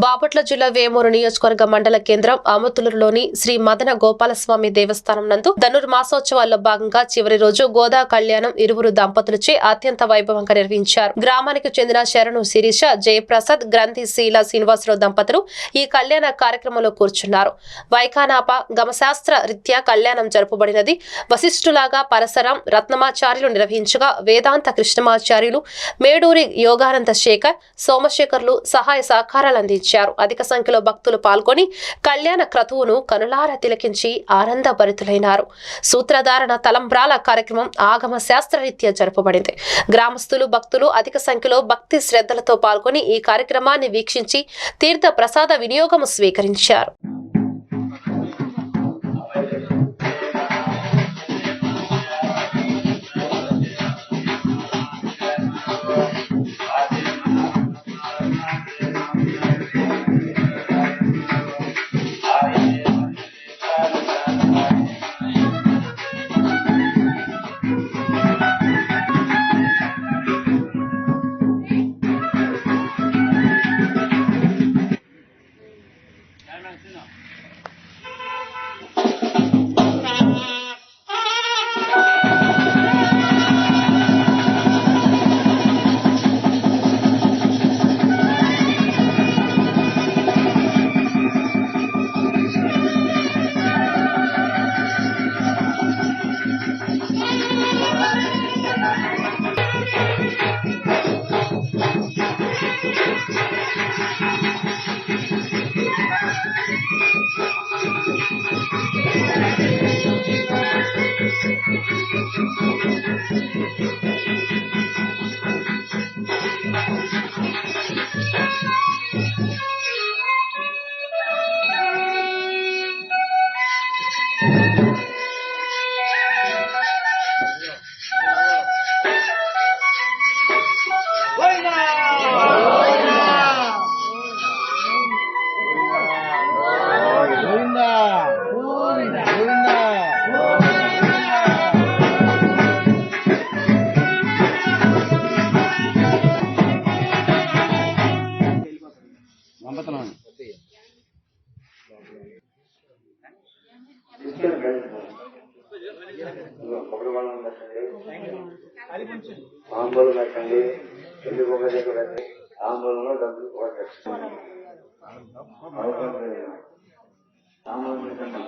బాపట్ల జిల్లా వేమూరు నియోజకవర్గ మండల కేంద్రం అమతులూరులోని శ్రీ మదన గోపాలస్వామి దేవస్థానం నందు ధనుర్మాసోత్సవాల్లో భాగంగా చివరి రోజు గోదా కళ్యాణం ఇరువురు దంపతులచే అత్యంత వైభవంగా నిర్వహించారు. గ్రామానికి చెందిన శరణు శిరీష జయప్రసాద్ గ్రంథి శీల శ్రీనివాసరావు దంపతులు ఈ కళ్యాణ కార్యక్రమంలో కూర్చున్నారు. వైఖానాప గమశాస్త్ర రీత్యా కళ్యాణం జరుపబడినది. వశిష్ఠులాగా పరశురాం రత్నమాచార్యులు నిర్వహించగా వేదాంత కృష్ణమాచార్యులు మేడూరి యోగానంద శేఖర్ సోమశేఖర్లు సహాయ సహకారాలు అందించారు. అధిక సంఖ్యలో భక్తులు పాల్గొని కళ్యాణ క్రతువును కనులారా తిలకించి ఆనందభరితులైనారు. సూత్రధారణ తలంబ్రాల కార్యక్రమం ఆగమ శాస్త్రరీత్యా జరపబడింది. గ్రామస్తులు భక్తులు అధిక సంఖ్యలో భక్తి శ్రద్ధలతో పాల్గొని ఈ కార్యక్రమాన్ని వీక్షించి తీర్థ ప్రసాద వినియోగం స్వీకరించారు. ఆంబోలు పెట్టండి, పెళ్లి పొగలు పెట్టండి, ఆంబోలంలో డబ్బులు కొట్టండి. ఆంబోలు పెట్టండి.